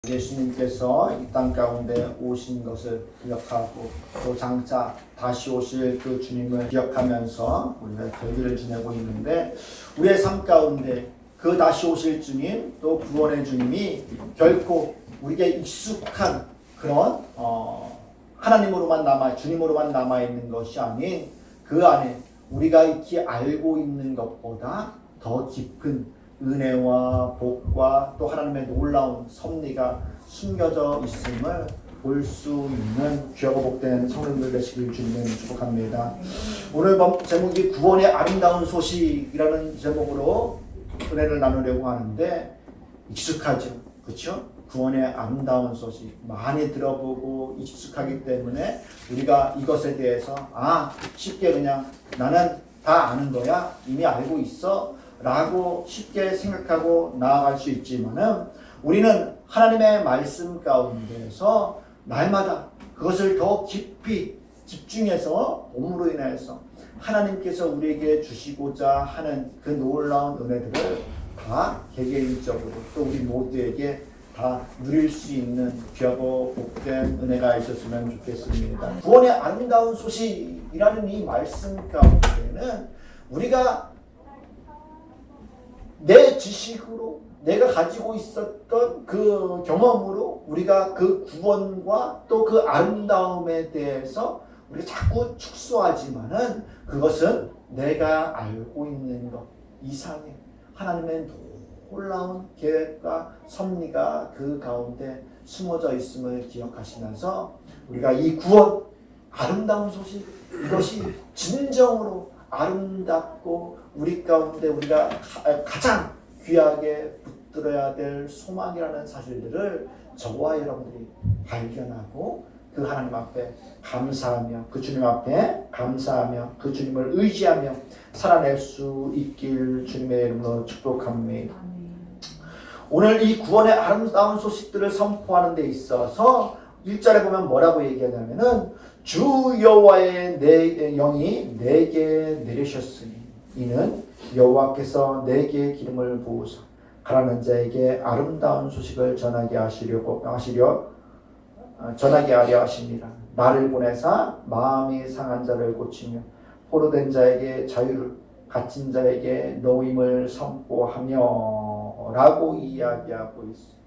예수님께서 이 땅 가운데 오신 것을 기억하고 또 장차 다시 오실 그 주님을 기억하면서 우리가 절기를 지내고 있는데, 우리의 삶 가운데 그 다시 오실 주님, 또 구원의 주님이 결코 우리에게 익숙한 그런 하나님으로만 주님으로만 남아있는 것이 아닌, 그 안에 우리가 익히 알고 있는 것보다 더 깊은 은혜와 복과 또 하나님의 놀라운 섭리가 숨겨져 있음을 볼 수 있는 귀하고 복된 성도님들 되시길 주님은 축복합니다. 오늘 제목이 구원의 아름다운 소식이라는 제목으로 은혜를 나누려고 하는데, 익숙하죠, 그렇죠? 구원의 아름다운 소식 많이 들어보고 익숙하기 때문에 우리가 이것에 대해서 쉽게 그냥 나는 다 아는 거야, 이미 알고 있어 라고 쉽게 생각하고 나아갈 수 있지만은, 우리는 하나님의 말씀 가운데서 날마다 그것을 더 깊이 집중해서 봄으로 인해서 하나님께서 우리에게 주시고자 하는 그 놀라운 은혜들을 다 개개인적으로 또 우리 모두에게 다 누릴 수 있는 귀하고 복된 은혜가 있었으면 좋겠습니다. 구원의 아름다운 소식이라는 이 말씀 가운데는 우리가 내 지식으로 내가 가지고 있었던 그 경험으로 우리가 그 구원과 또 그 아름다움에 대해서 우리가 자꾸 축소하지만은, 그것은 내가 알고 있는 것 이상의 하나님의 놀라운 계획과 섭리가 그 가운데 숨어져 있음을 기억하시면서, 우리가 이 구원, 아름다운 소식, 이것이 진정으로 아름답고 우리 가운데 우리가 가장 귀하게 붙들어야 될 소망이라는 사실들을 저와 여러분들이 발견하고 그 하나님 앞에 감사하며 그 주님 앞에 감사하며 그 주님을 의지하며 살아낼 수 있길 주님의 이름으로 축복합니다. 오늘 이 구원의 아름다운 소식들을 선포하는 데 있어서 1절에 보면 뭐라고 얘기하냐면은, 주 여호와의 내 영이 내게 내리셨으니 이는 여호와께서 내게 기름을 부으사 가난한 자에게 아름다운 소식을 전하게 하려 하십니다. 나를 보내사 마음이 상한 자를 고치며 포로된 자에게 자유를, 갇힌 자에게 노임을 선포하며 라고 이야기하고 있습니다.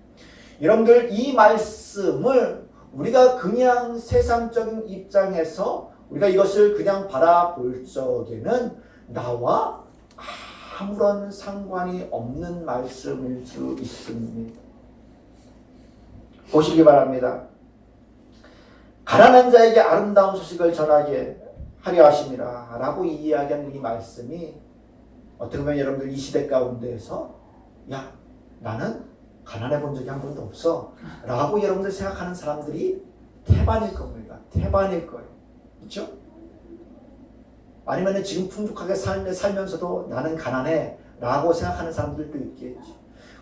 여러분들, 이 말씀을 우리가 그냥 세상적인 입장에서 우리가 이것을 그냥 바라볼 적에는 나와 아무런 상관이 없는 말씀일 수 있습니다. 보시기 바랍니다. 가난한 자에게 아름다운 소식을 전하게 하려 하심이라 라고 이야기하는 이 말씀이, 어떻게 보면 여러분들 이 시대 가운데에서 나는 가난해 본 적이 한 번도 없어 라고 여러분들 생각하는 사람들이 태반일 겁니다. 태반일 거예요. 그렇죠? 아니면 지금 풍족하게 살면서도 나는 가난해 라고 생각하는 사람들도 있겠죠.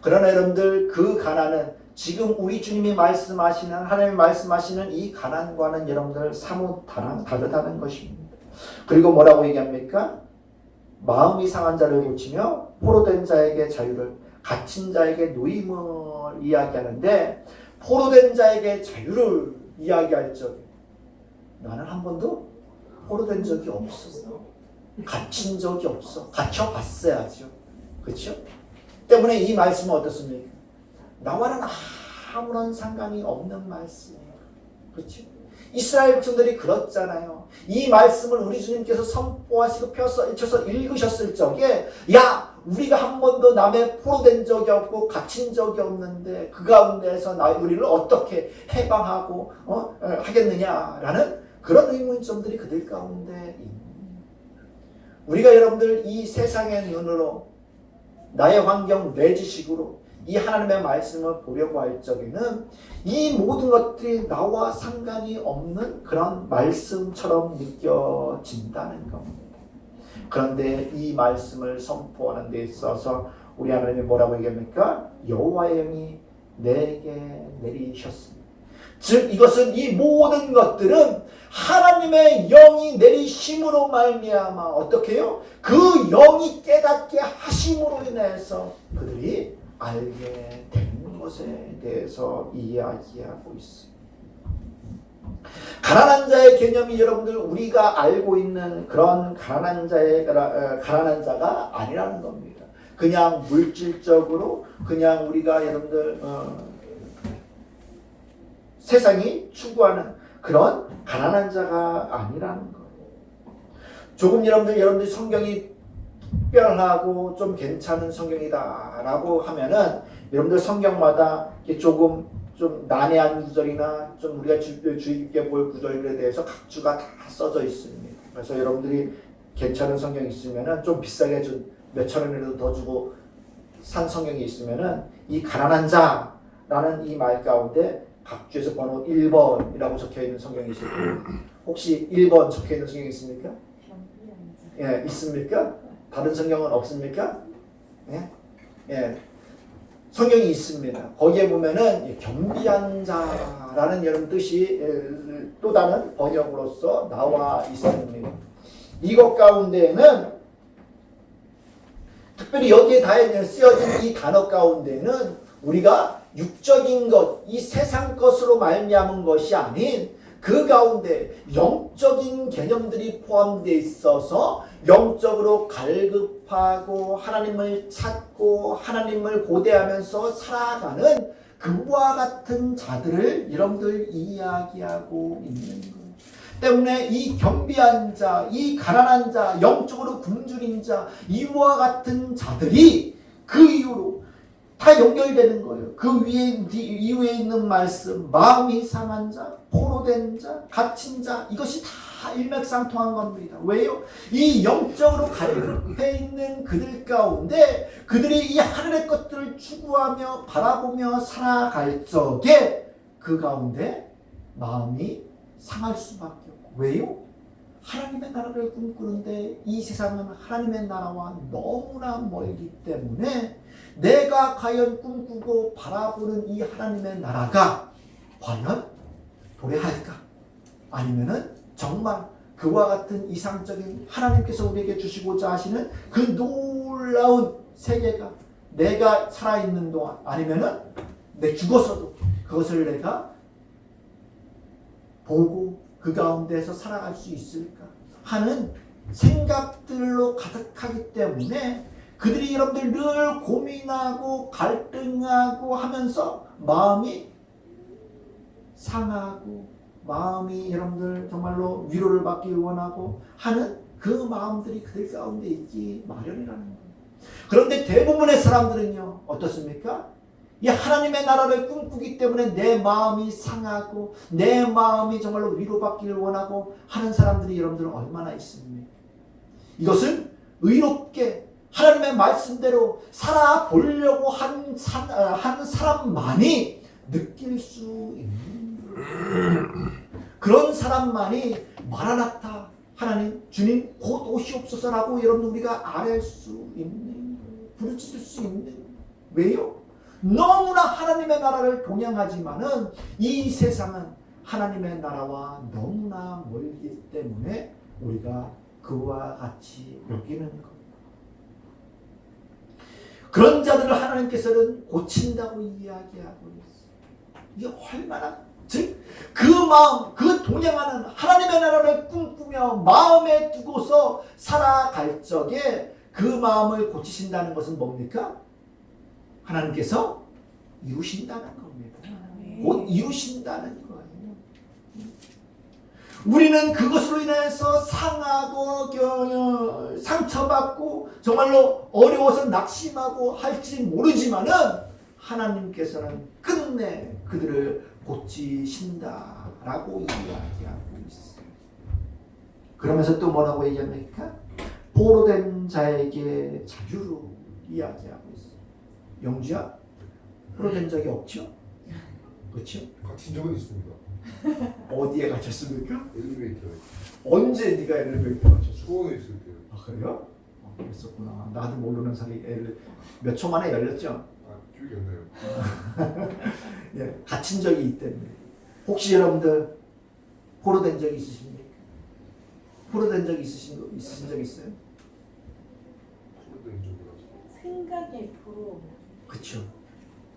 그러나 여러분들, 그 가난은 지금 우리 주님이 말씀하시는, 하나님이 말씀하시는 이 가난과는 여러분들 사뭇 다르다는 것입니다. 그리고 뭐라고 얘기합니까? 마음이 상한 자를 고치며 포로된 자에게 자유를, 갇힌 자에게 노임을 이야기하는데, 포로된 자에게 자유를 이야기할 적에 나는 한 번도 포로된 적이 없어. 갇힌 적이 없어. 갇혀봤어야죠. 그렇죠? 때문에 이 말씀은 어떻습니까? 나와는 아무런 상관이 없는 말씀이에요. 그렇죠? 이스라엘 백성들이 그렇잖아요. 이 말씀을 우리 주님께서 선포하시고 펴서 읽으셨을 적에, 우리가 한 번도 남의 포로된 적이 없고 갇힌 적이 없는데 그 가운데에서 우리를 어떻게 해방하고 하겠느냐라는 그런 의문점들이 그들 가운데 있는, 우리가 여러분들 이 세상의 눈으로 나의 환경, 내 지식으로 이 하나님의 말씀을 보려고 할 적에는 이 모든 것들이 나와 상관이 없는 그런 말씀처럼 느껴진다는 겁니다. 그런데 이 말씀을 선포하는 데 있어서 우리 하나님이 뭐라고 얘기합니까? 여호와의 영이 내게 내리셨습니다. 즉 이것은, 이 모든 것들은 하나님의 영이 내리심으로 말미암아 어떻게 해요? 그 영이 깨닫게 하심으로 인해서 그들이 알게 되는 것에 대해서 이야기하고 있습니다. 가난한 자의 개념이 여러분들 우리가 알고 있는 그런 가난한 자가 아니라는 겁니다. 그냥 물질적으로 그냥 우리가 여러분들 세상이 추구하는 그런 가난한 자가 아니라는 거예요. 조금 여러분들 성경이 특별하고 좀 괜찮은 성경이다라고 하면은 여러분들 성경마다 조금 좀 난해한 구절이나 좀 우리가 주의 깊게 볼 구절에 대해서 각 주가 다 써져 있습니다. 그래서 여러분들이 괜찮은 성경이 있으면은 좀 비싸게 좀 몇천 원이라도 더 주고 산 성경이 있으면은 이 가난한 자라는 이 말 가운데 각 주에서 번호 1번이라고 적혀 있는 성경이 있을 거예요. 혹시 1번 적혀 있는 성경이 있습니까? 예, 있습니까? 다른 성경은 없습니까? 예? 예. 성경이 있습니다. 거기에 보면은 겸비한 자라는 이런 뜻이 또 다른 번역으로서 나와 있습니다. 이것 가운데에는 특별히 여기에 다 쓰여진 이 단어 가운데는 우리가 육적인 것, 이 세상 것으로 말미암은 것이 아닌 그 가운데 영적인 개념들이 포함되어 있어서 영적으로 갈급하고 하나님을 찾고 하나님을 고대하면서 살아가는 그와 같은 자들을 여러분들 이야기하고 있는 거예요. 때문에 이 겸비한 자, 이 가난한 자, 영적으로 굶주린 자, 이와 같은 자들이 그 이후로 다 연결되는 거예요. 그 이후에 있는 말씀, 마음이 상한 자, 포로된 자, 갇힌 자, 이것이 다 일맥상통한 겁니다. 왜요? 이 영적으로 갈급해 있는 그들 가운데 그들이 이 하늘의 것들을 추구하며 바라보며 살아갈 적에 그 가운데 마음이 상할 수밖에 없고. 왜요? 하나님의 나라를 꿈꾸는데 이 세상은 하나님의 나라와 너무나 멀기 때문에 내가 과연 꿈꾸고 바라보는 이 하나님의 나라가 과연 도래할까? 아니면은 정말 그와 같은 이상적인 하나님께서 우리에게 주시고자 하시는 그 놀라운 세계가 내가 살아있는 동안 아니면은 내 죽어서도 그것을 내가 보고 그 가운데서 살아갈 수 있을까 하는 생각들로 가득하기 때문에 그들이 여러분들 늘 고민하고 갈등하고 하면서 마음이 상하고 마음이 여러분들 정말로 위로를 받기 원하고 하는 그 마음들이 그들 가운데 있기 마련이라는 거예요. 그런데 대부분의 사람들은요 어떻습니까? 이 하나님의 나라를 꿈꾸기 때문에 내 마음이 상하고 내 마음이 정말로 위로받기를 원하고 하는 사람들이 여러분들은 얼마나 있습니까? 이것은 의롭게 하나님의 말씀대로 살아보려고 한 사람만이 느낄 수 있는 그런 사람만이 마라나타 하나님 주님 곧 오시옵소서라고 여러분 우리가 아뢰 수 있는 부르짖을 수 있는 왜요? 너무나 하나님의 나라를 동향하지만은 이 세상은 하나님의 나라와 너무나 멀기 때문에 우리가 그와 같이 여기는 것. 그런 자들을 하나님께서는 고친다고 이야기하고 있어요. 이게 얼마나 즉 그 마음, 그 동향하는 하나님의 나라를 꿈꾸며 마음에 두고서 살아갈 적에 그 마음을 고치신다는 것은 뭡니까? 하나님께서 이루신다는 겁니다. 곧 이루신다는 거예요. 우리는 그것으로 인해서 상하고 상처받고 정말로 어려워서 낙심하고 할지 모르지만은 하나님께서는 끝내 그들을 고치신다라고 이야기하고 있어요. 그러면서 또 뭐라고 얘기합니까? 포로된 자에게 자유를 이야기하고 있어요. 영주야? 포로된 적이 없죠? 그렇죠? 갇힌 적은 있습니다. 어디에 갇혔습니까? 엘리베이터에. 언제 네가 엘리베이터에 갇혔어? 수원에 있을 때요. 아 그래요? 그랬었구나. 나도 모르는 사이 몇 초 만에 열렸죠? 아, 기억이 안 나요. 예, 갇힌 적이 있다면 혹시 여러분들 포로된 적 있으십니까? 포로된 적 있으신 적 있어요? 포로된 적이라서. 생각의 포로. 그렇죠.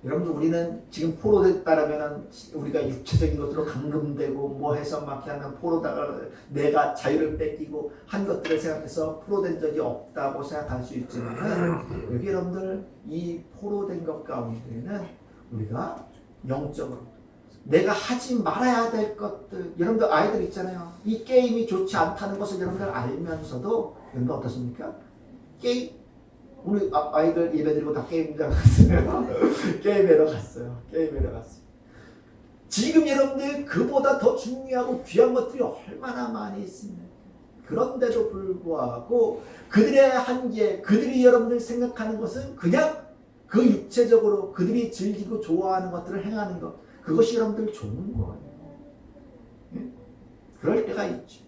여러분들 우리는 지금 포로됐다라면은 우리가 육체적인 것으로 감금되고 뭐 해서 막 그냥 포로다가 내가 자유를 뺏기고 한 것들을 생각해서 포로된 적이 없다고 생각할 수 있지만 여기 여러분들 이 포로된 것 가운데는 우리가 영적으로 내가 하지 말아야 될 것들 여러분들 아이들 있잖아요. 이 게임이 좋지 않다는 것을 여러분들 알면서도 여러분들 어떻습니까? 게임 우리 아이들 예배드리고 다 게임장 갔어요. 게임하러 갔어요. 지금 여러분들 그보다 더 중요하고 귀한 것들이 얼마나 많이 있습니까? 그런데도 불구하고 그들의 한계, 그들이 여러분들 생각하는 것은 그냥 그 육체적으로 그들이 즐기고 좋아하는 것들을 행하는 것, 그것이 여러분들 좋은 거예요. 그럴 때가 있죠.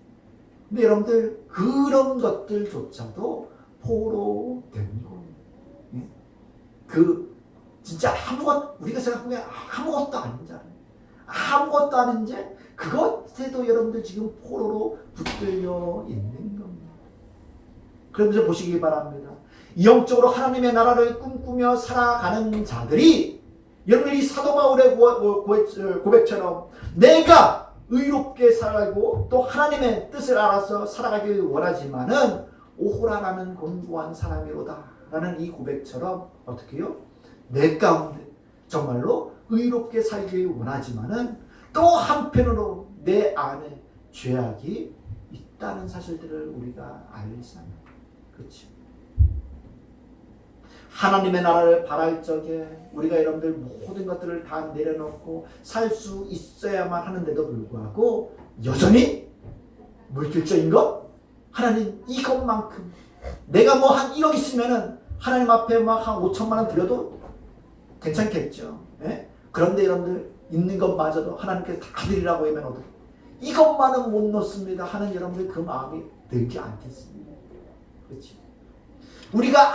근데 여러분들 그런 것들조차도 포로된 거예요. 진짜 우리가 생각하면 아무것도 아니잖아요. 아무것도 아닌데 그것에도 여러분들 지금 포로로 붙들려 있는 겁니다. 그러면서 보시기 바랍니다. 영적으로 하나님의 나라를 꿈꾸며 살아가는 자들이 여러분 이 사도 바울의 고백처럼 내가 의롭게 살고 또 하나님의 뜻을 알아서 살아가길 원하지만은 오호라라는 곤고한 사람이로다 라는 이 고백처럼 어떻게 해요? 내 가운데 정말로 의롭게 살길 원하지만은 또 한편으로 내 안에 죄악이 있다는 사실들을 우리가 알잖아요. 그렇죠? 하나님의 나라를 바랄 적에 우리가 여러분들 모든 것들을 다 내려놓고 살 수 있어야만 하는데도 불구하고 여전히 물질적인 것 하나님 이것만큼 내가 뭐 한 1억 있으면은 하나님 앞에 막 한 5천만 원 드려도 괜찮겠죠. 예? 그런데 여러분들 있는 것마저도 하나님께서 다 드리라고 하면 어떻게 이것만은 못 놓습니다 하는 여러분들 그 마음이 들지 않겠습니까? 그렇지? 우리가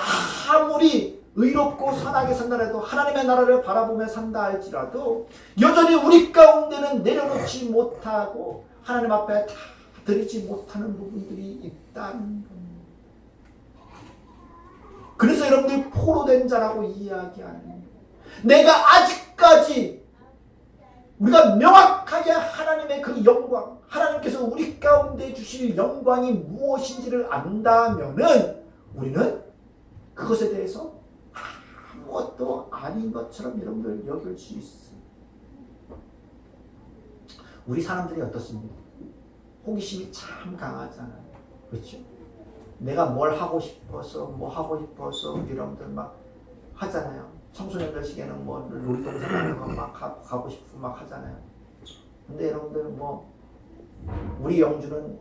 아무리 의롭고 선하게 산다 해도 하나님의 나라를 바라보며 산다 할지라도 여전히 우리 가운데는 내려놓지 못하고 하나님 앞에 다 드리지 못하는 부분들이 있다는 겁니다. 그래서 여러분들 포로된 자라고 이야기하는 거예요. 내가 아직까지 우리가 명확하게 하나님의 그 영광, 하나님께서 우리 가운데 주실 영광이 무엇인지를 안다면은 우리는 그것에 대해서 아무것도 아닌 것처럼 여러분들 여길 수 있어요. 우리 사람들이 어떻습니까? 호기심이 참 강하잖아요. 그렇죠? 내가 뭘 하고 싶어서 뭐 하고 싶어서 여러분들 막 하잖아요. 청소년들 시기에는 뭐 놀이동산 같은 거 막 가고 싶고 막 하잖아요. 근데 여러분들 뭐 우리 영주는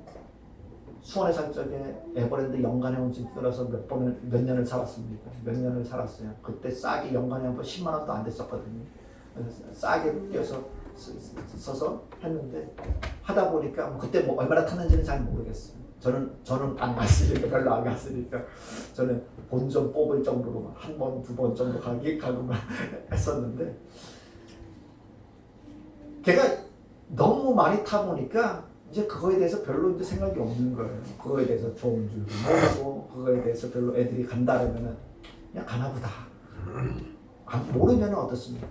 수원에 살 적에 에버랜드 연간회원증 들어서 몇 년을 살았습니까? 몇 년을 살았어요. 그때 싸게 연간회원권 10만 원도 안 됐었거든요. 싸게 뛰어서 써서 했는데 하다 보니까 그때 뭐 얼마나 탔는지는 잘 모르겠어요. 저는 안 갔으니까 별로 안 갔으니까 저는 본전 뽑을 정도로 한 번, 두 번 정도 가고만 했었는데 걔가 너무 많이 타 보니까 이제 그거에 대해서 별로 이제 생각이 없는 거예요. 그거에 대해서 좋은 줄도 모르고 그거에 대해서 별로 애들이 간다라면은 그냥 가나보다. 모르면 어떻습니까?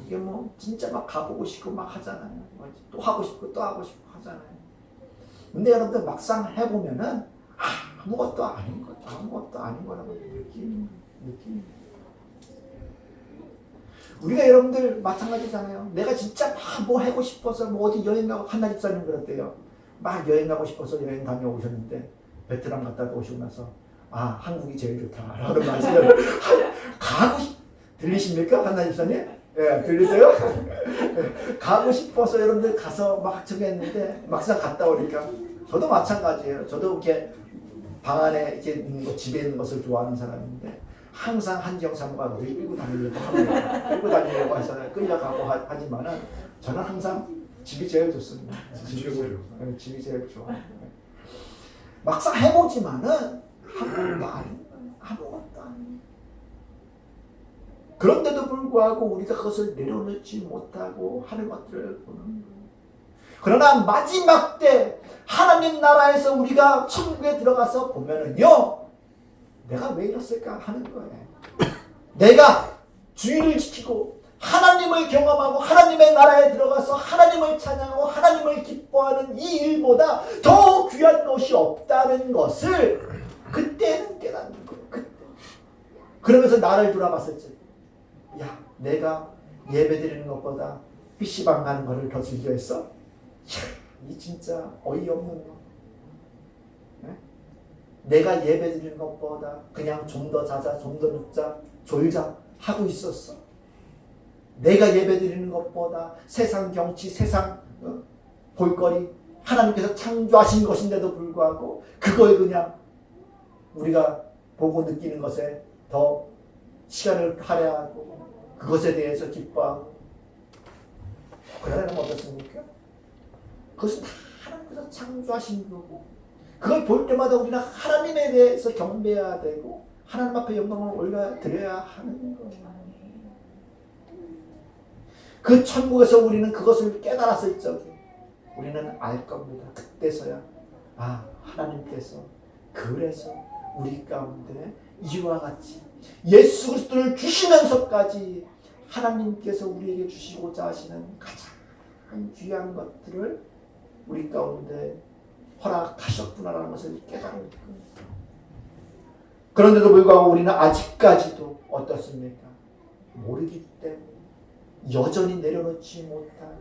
이게 뭐 진짜 막 가보고 싶고 막 하잖아요. 또 하고 싶고 또 하고 싶고 하잖아요. 근데 여러분들 막상 해보면은 아무것도 아닌 거라고 느끼는. 우리가 여러분들 마찬가지잖아요. 내가 진짜 막 뭐 하고 싶어서 뭐 어디 여행 가고 한날 집사님 그랬대요. 막 여행 가고 싶어서 여행 다녀오셨는데 베트남 갔다 오시고 나서 한국이 제일 좋다라는 말씀을 가고 들리십니까? 한날 집사님? 예, 들리세요? 가고 싶어서 여러분들 가서 막 정했는데 막상 갔다 오니까 저도 마찬가지예요. 저도 이렇게 방 안에 이렇게 있는 거, 집에 있는 것을 좋아하는 사람인데 항상 한지영 사모가 늘 끌고 다니려고 합니다. 끌고 다니려고 해서 끌려가고 하지만은 저는 항상 집이 제일 좋습니다. 집이 제일 좋아. 막상 해보지만은 아무것도 아니에요. 그런데도 불구하고 우리가 그것을 내려놓지 못하고 하는 것들을 보는 거예요. 그러나 마지막 때 하나님 나라에서 우리가 천국에 들어가서 보면은요, 내가 왜 이랬을까 하는 거예요. 내가 주의를 지키고 하나님을 경험하고 하나님의 나라에 들어가서 하나님을 찬양하고 하나님을 기뻐하는 이 일보다 더 귀한 것이 없다는 것을 그때는 깨닫는 거예요. 그때. 그러면서 나를 돌아봤을 때, 야, 내가 예배드리는 것보다 PC방 가는 거를 더 즐겨했어? 이 진짜 어이없는 거. 네? 내가 예배드리는 것보다 그냥 좀 더 자자, 좀 더 눕자, 졸자 하고 있었어. 내가 예배드리는 것보다 세상 경치, 세상 볼거리, 하나님께서 창조하신 것인데도 불구하고 그걸 그냥 우리가 보고 느끼는 것에 더 시간을 할애하고 그것에 대해서 기뻐하고 그러면 어떻습니까? 그것은 다 하나님께서 창조하신 거고 그걸 볼 때마다 우리는 하나님에 대해서 경배해야 되고 하나님 앞에 영광을 올려드려야 하는 거예요. 그 천국에서 우리는 그것을 깨달았을 적에 우리는 알 겁니다. 그때서야 하나님께서 그래서 우리 가운데 이와 같이 예수 그리스도를 주시면서까지 하나님께서 우리에게 주시고자 하시는 가장 귀한 것들을 우리 가운데 허락하셨구나라는 것을 깨달을 겁니다. 그런데도 불구하고 우리는 아직까지도 어떻습니까? 모르기 때문에 여전히 내려놓지 못하고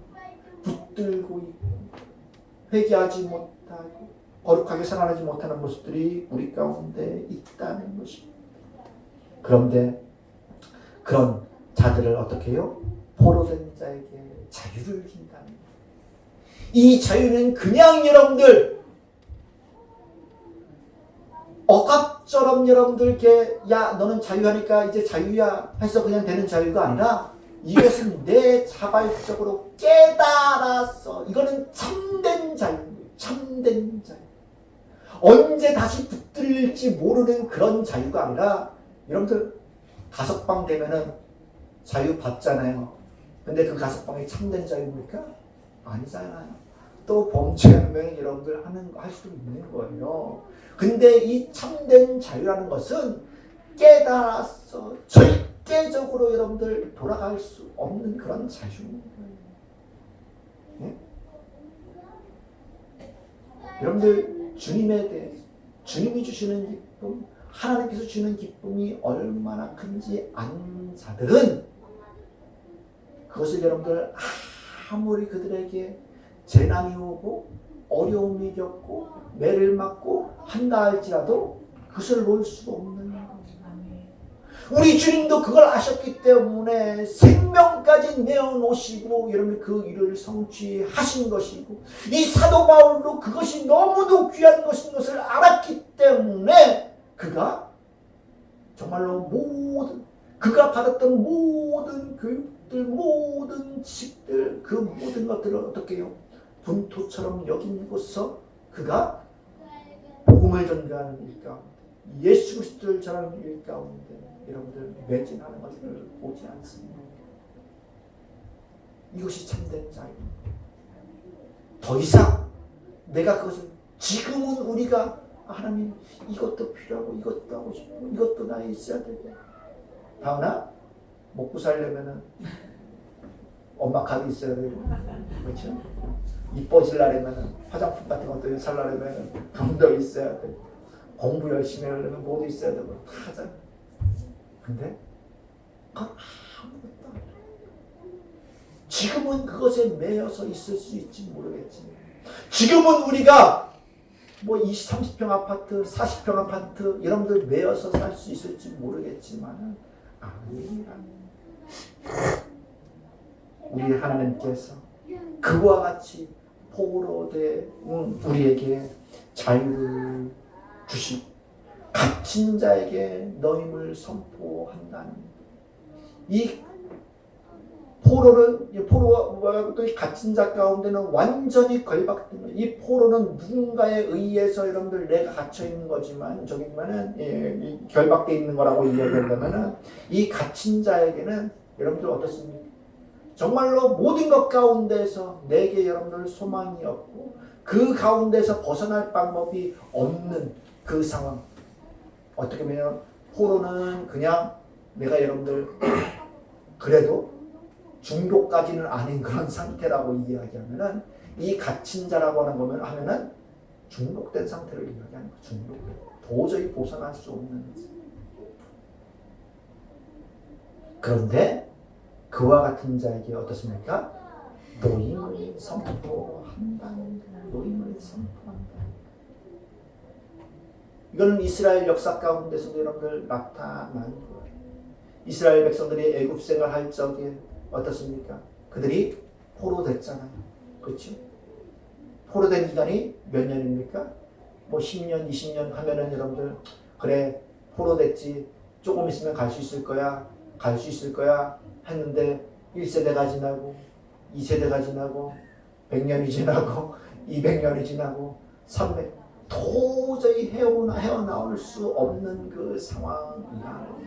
붙들고 있고 회개하지 못하고 거룩하게 살아나지 못하는 모습들이 우리 가운데 있다는 것입니다. 그런데 그런 자들을 어떻게 해요? 포로된 자에게 자유를 준다는 거예요. 이 자유는 그냥 여러분들 억압처럼 여러분들께 야 너는 자유하니까 이제 자유야 해서 그냥 되는 자유가 아니라 이것은 내 자발적으로 깨달아서 이거는 참된 자유입니다. 참된 자유. 언제 다시 붙들릴지 모르는 그런 자유가 아니라 여러분들 가석방 되면은 자유 받잖아요. 근데 그 가석방이 참된 자유입니까? 아니잖아요. 또 범죄하면 여러분들 할 수도 있는 거예요. 근데 이 참된 자유라는 것은 깨달아서 절대적으로 여러분들 돌아갈 수 없는 그런 자유입니다. 네? 여러분들 주님에 대해서 주님이 주시는 기쁨, 하나님께서 주시는 기쁨이 얼마나 큰지 아는 자들은 그것을 여러분들 아무리 그들에게 재난이 오고 어려움이 겪고 매를 맞고 한다 할지라도 그것을 놓을 수 없는 거예요. 우리 주님도 그걸 아셨기 때문에 생명까지 내어놓으시고 여러분 그 일을 성취하신 것이고 이 사도 바울도 그것이 너무도 귀한 것인 것을 알았기 때문에 그가 정말로 그가 받았던 모든 교육들 모든 지식들 그 모든 것들을 어떻게 해요? 분토처럼 여기고서 그가 복음을 전가하는 일 가운데 예수 그리스도를 전하는 일 가운데 여러분들 매진하는 것을 보지 않습니다. 이것이 참된 자유입니다. 더 이상 내가 그것을 지금은 우리가 하나님 이것도 필요하고 이것도 하고 싶고 이것도 나에 있어야 되고 다우나 먹고 살려면은 엄마 카드 있어야 되고 그렇죠? 이뻐지려면 화장품 같은 것도 살려면 돈도 있어야 되고 공부 열심히 하려면 뭐도 있어야 되고 다 하잖아. 근데 아무것도 지금은 그것에 매여서 있을 수 있지 모르겠지만 지금은 우리가 뭐 20, 30평 아파트, 40평 아파트 여러분들 매여서 살 수 있을지 모르겠지만 아니라 우리 하나님께서 그와 같이 포로된 우리에게 자유를 주시고 갇힌 자에게 너임을 선포한다는 이 포로와 또 이 갇힌 자 가운데는 완전히 걸박된 거예요. 이 포로는 누군가에 의해서 여러분들 내가 갇혀 있는 거지만 저기만은 결박되어 있는 거라고 이야기한다면은 이 갇힌 자에게는 여러분들 어떻습니까? 정말로 모든 것 가운데서 내게 여러분들 소망이 없고 그 가운데서 벗어날 방법이 없는 그 상황. 어떻게 보면 포로는 그냥 내가 여러분들 그래도 중독까지는 아닌 그런 상태라고 이야기하면은 이 갇힌 자라고 하면은 중독된 상태를 이야기하는 거예요. 중독. 도저히 벗어날 수 없는 거지. 그런데 그와 같은 자에게 어떻습니까? 노임을 선포한다는 거예요. 노임을 선포한다. 이거는 이스라엘 역사 가운데서도 여러분들 나타난 거예요. 이스라엘 백성들이 애굽 생활할 적에 어떻습니까? 그들이 포로됐잖아요. 그렇죠? 포로된 기간이 몇 년입니까? 뭐 10년, 20년 하면은 여러분들 그래 포로됐지 조금 있으면 갈 수 있을 거야. 갈 수 있을 거야 했는데 1세대가 지나고 2세대가 지나고 100년이 지나고 200년이 지나고 300 도저히 헤어나올 수 없는 그 상황이야.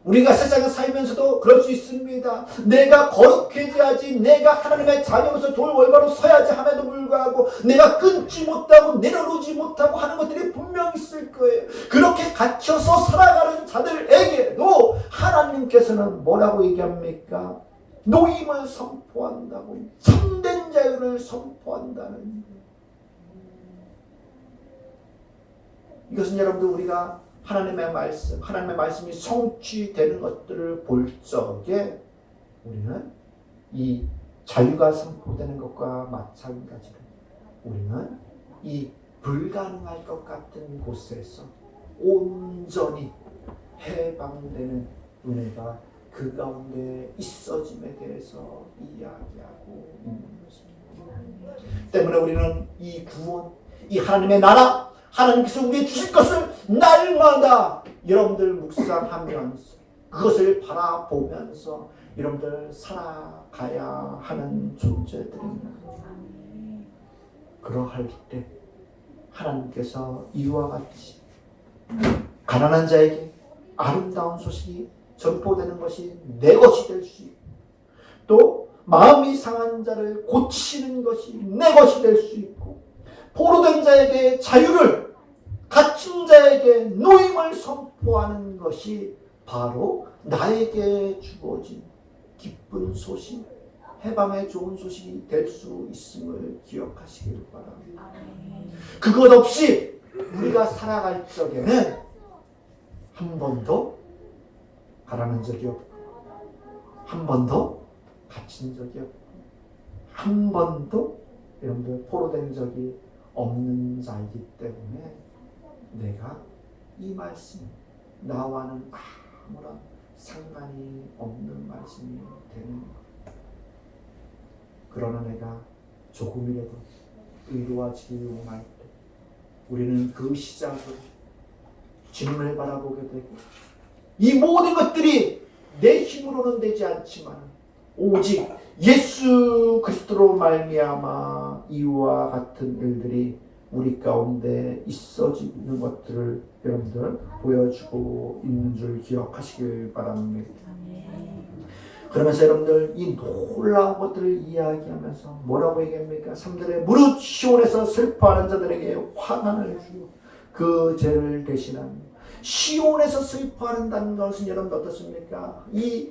우리가 세상에 살면서도 그럴 수 있습니다. 내가 거룩해져야지, 내가 하나님의 자녀로서 돌월바로 서야지 함에도 불구하고 내가 끊지 못하고 내려놓지 못하고 하는 것들이 분명히 있을 거예요. 그렇게 갇혀서 살아가는 자들에게도 하나님께서는 뭐라고 얘기합니까? 노임을 선포한다고, 참된 자유를 선포한다는 거예요. 이것은 여러분들 우리가 하나님의 말씀이 성취되는 것들을 볼 적에 우리는 이 자유가 선포되는 것과 마찬가지로 우리는 이 불가능할 것 같은 곳에서 온전히 해방되는 은혜가 그 가운데 있어짐에 대해서 이야기하고 있는 것입니다. 때문에 우리는 이 구원, 이 하나님의 나라, 하나님께서 우리에게 주실 것을 날마다 여러분들 묵상하면서 그것을 바라보면서 여러분들 살아가야 하는 존재들입니다. 그러할 때 하나님께서 이와 같이 가난한 자에게 아름다운 소식이 전포되는 것이 내 것이 될 수 있고 또 마음이 상한 자를 고치는 것이 내 것이 될 수 있고 포로된 자에게 자유를, 갇힌 자에게 노임을 선포하는 것이 바로 나에게 주어진 기쁜 소식, 해방의 좋은 소식이 될 수 있음을 기억하시길 바랍니다. 그것 없이 우리가 살아갈 적에는 한 번도 가라는 적이 없고 한 번도 갇힌 적이 없고 한 번도 여러분들 포로된 적이 없는 자이기 때문에 내가 이 말씀 나와는 아무런 상관이 없는 말씀이 되는 것. 그러나 내가 조금이라도 의로워지기 원할 때 우리는 그 시작으로 주님을 바라보게 되고 이 모든 것들이 내 힘으로는 되지 않지만 오직 예수 그리스도로 말미암아 이와 같은 일들이 우리 가운데 있어지는 것들을 여러분들 보여주고 있는 줄 기억하시길 바랍니다. 그러면서 여러분들 이 놀라운 것들을 이야기하면서 뭐라고 얘기합니까? 3절에 무릇 시온에서 슬퍼하는 자들에게 환난을 주고 그 죄를 대신합니다. 시온에서 슬퍼한다는 것은 여러분 어떻습니까? 이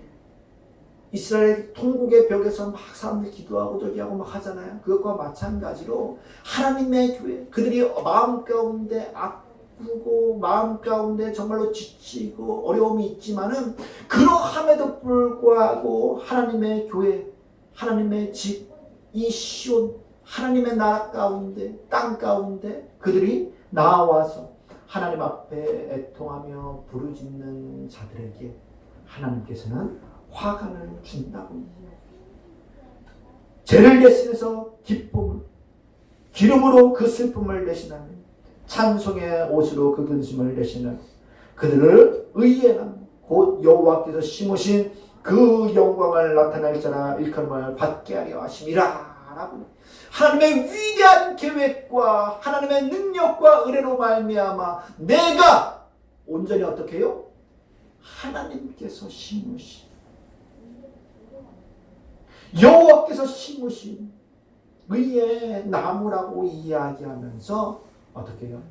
이스라엘 통곡의 벽에서 막 사람들이 기도하고 저기하고 막 하잖아요. 그것과 마찬가지로 하나님의 교회, 그들이 마음 가운데 아프고 마음 가운데 정말로 지치고 어려움이 있지만은 그러함에도 불구하고 하나님의 교회, 하나님의 집, 이 시온, 하나님의 나라 가운데, 땅 가운데 그들이 나와서 하나님 앞에 애통하며 부르짖는 자들에게 하나님께서는 화관을 준다고 얘기해요. 죄를 대신해서 기쁨을, 기름으로 그 슬픔을 대신하며 찬송의 옷으로 그 근심을 대신하며 그들을 의에 곧 여호와께서 심으신 그 영광을 나타낼 자라 일컬음을 받게 하려 하심이라 라고 하나님의 위대한 계획과 하나님의 능력과 은혜로 말미암아 내가 온전히 어떻게 해요? 하나님께서 심으신 여호와께서 심으신 의의 나무라고 이야기하면서 어떻게 해요?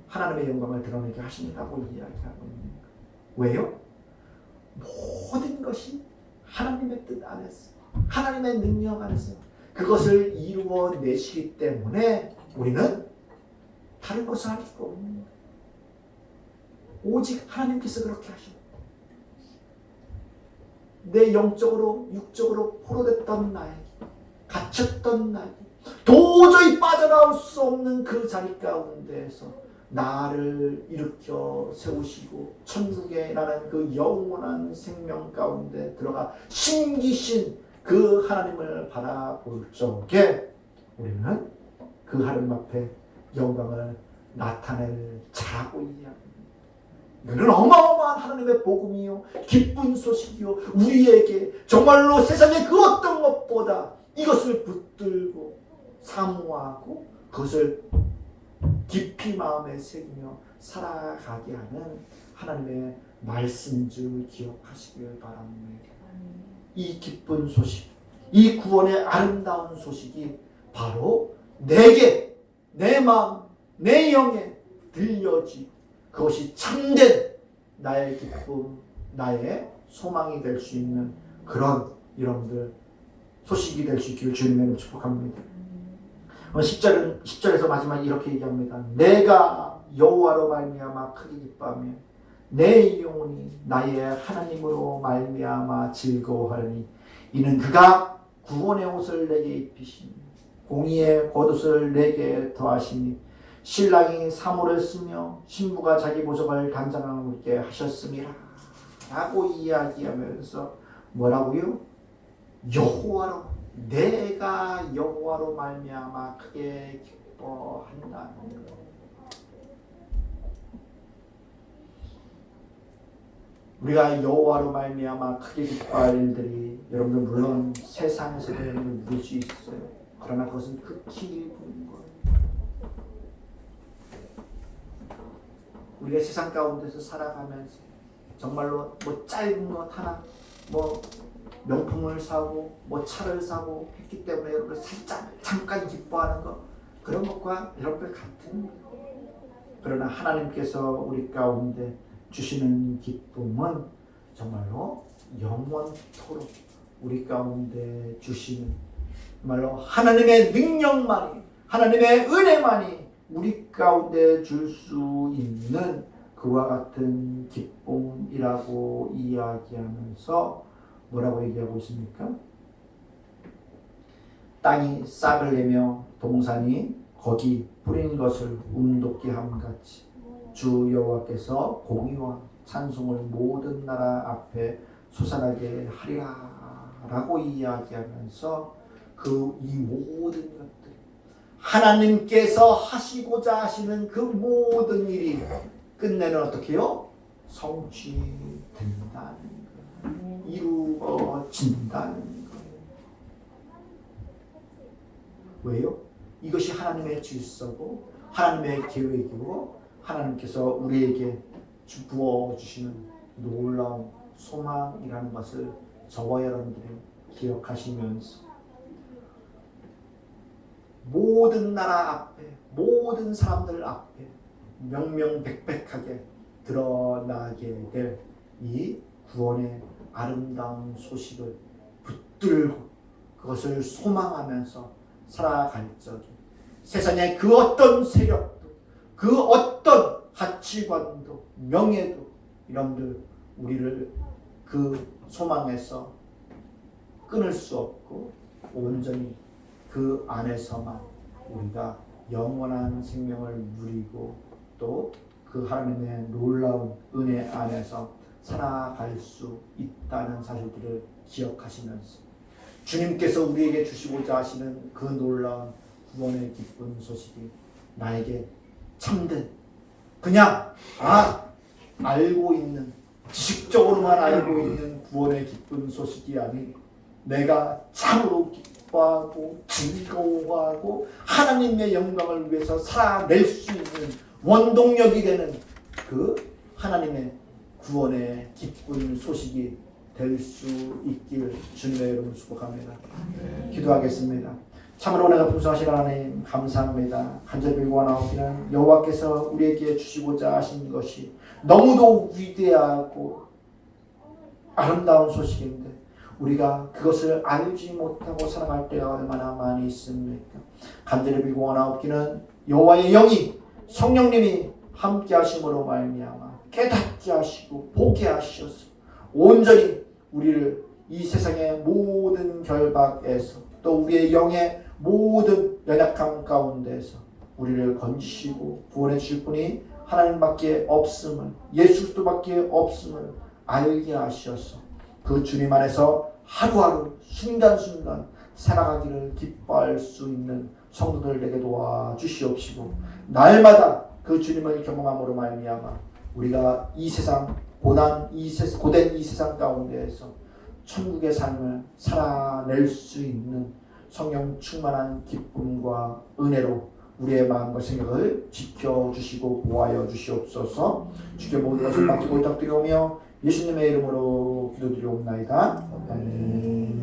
하나님의 영광을 드러내게 하신다고 이야기하고 있는 거예요. 왜요? 그것이 하나님의 뜻 안에서, 하나님의 능력 안에서 그것을 이루어내시기 때문에 우리는 다른 것을 할 수가 없는 거예요. 오직 하나님께서 그렇게 하십니다. 내 영적으로 육적으로 포로됐던 나에게, 갇혔던 나에게, 도저히 빠져나올 수 없는 그 자리 가운데에서 나를 일으켜 세우시고 천국에 나는 그 영원한 생명 가운데 들어가 신기신 그 하나님을 바라볼 적에 우리는 그 하나님 앞에 영광을 나타낼 자라고 이야기합니다. 이는 어마어마한 하나님의 복음이요, 기쁜 소식이요, 우리에게 정말로 세상의 그 어떤 것보다 이것을 붙들고 사모하고 그것을 깊이 마음에 새기며 살아가게 하는 하나님의 말씀 줄 기억하시길 바랍니다. 이 기쁜 소식, 이 구원의 아름다운 소식이 바로 내게, 내 마음, 내 영에 들려지고 그것이 참된 나의 기쁨, 나의 소망이 될 수 있는 그런 여러분들 소식이 될 수 있기를 주님의 축복합니다. 10절에서 마지막 이렇게 얘기합니다. 내가 여호와로 말미암아 크게 기뻐하며 내 영혼이 나의 하나님으로 말미암아 즐거워하리니 이는 그가 구원의 옷을 내게 입히시니 공의의 겉옷을 내게 더하시니 신랑이 사모를 쓰며 신부가 자기 보석을 단장하게 하셨음이라 라고 이야기하면서 뭐라고요? 여호와로, 내가 여호와로 말미암아 크게 기뻐한다는 것. 우리가 여호와로 말미암아 크게 기뻐할 일들이 여러분들 물론 세상에서도 여러분들 누릴 수 있어요. 그러나 그것은 극히 일부인 거예요. 우리가 세상 가운데서 살아가면서 정말로 뭐 짧은 것 하나, 뭐 명품을 사고 뭐 차를 사고 했기 때문에 여러분들 살짝 잠깐 기뻐하는 것, 그런 것과 여러분들 같은 거예요. 그러나 하나님께서 우리 가운데 주시는 기쁨은 정말로 영원토록 우리 가운데 주시는, 정말로 하나님의 능력만이, 하나님의 은혜만이 우리 가운데 줄 수 있는 그와 같은 기쁨이라고 이야기하면서 뭐라고 얘기하고 있습니까? 땅이 싹을 내며 동산이 거기 뿌린 것을 움돋게 함같이 주 여호와께서 공의와 찬송을 모든 나라 앞에 솟아나게 하리라 라고 이야기하면서 그 이 모든 것들, 하나님께서 하시고자 하시는 그 모든 일이 끝내는 어떻게요? 성취된다는 거예요. 이루어진다는 거예요. 왜요? 이것이 하나님의 질서고 하나님의 계획이고 하나님께서 우리에게 부어주시는 놀라운 소망이라는 것을 저와 여러분들이 기억하시면서 모든 나라 앞에, 모든 사람들 앞에 명명백백하게 드러나게 될 이 구원의 아름다운 소식을 붙들고 그것을 소망하면서 살아갈 적에 세상의 그 어떤 세력도, 그 어떤 가치관도, 명예도 여러분들 우리를 그 소망에서 끊을 수 없고 온전히 그 안에서만 우리가 영원한 생명을 누리고 또 그 하나님의 놀라운 은혜 안에서 살아갈 수 있다는 사실들을 기억하시면서 주님께서 우리에게 주시고자 하시는 그 놀라운 구원의 기쁜 소식이 나에게 참된, 그냥 알고 있는, 지식적으로만 알고 있는 구원의 기쁜 소식이 아닌 내가 참으로 기뻐하고 즐거워하고 하나님의 영광을 위해서 살아낼 수 있는 원동력이 되는 그 하나님의 구원의 기쁜 소식이 될 수 있기를 주님의 이름으로 축복합니다. 기도하겠습니다. 참으로 은혜가 풍성하신 하나님 감사합니다. 간절히 빌고 나오기는 여호와께서 우리에게 주시고자 하신 것이 너무도 위대하고 아름다운 소식인데 우리가 그것을 알지 못하고 살아갈 때가 얼마나 많이 있습니까? 간절히 빌고 원하옵기는 여호와의 영이 성령님이 함께 하심으로 말미암아 깨닫게 하시고 보게 하시어서 온전히 우리를 이 세상의 모든 결박에서 또 우리의 영의 모든 연약함 가운데에서 우리를 건지시고 구원해 주실 분이 하나님밖에 없음을, 예수 그리스도밖에 없음을 알게 하시어서 그 주님 안에서 하루하루 순간순간 살아가기를 기뻐할 수 있는 성도들 되게 도와주시옵시고 날마다 그 주님을 경험함으로 말미암아 우리가 이 세상 고된 이 세상 가운데에서 천국의 삶을 살아낼 수 있는 성령 충만한 기쁨과 은혜로 우리의 마음과 생각을 지켜주시고 보호하여 주시옵소서. 주께 모든 것을 맡기고 부탁드리오며 예수님의 이름으로 기도드리옵나이다. 아멘.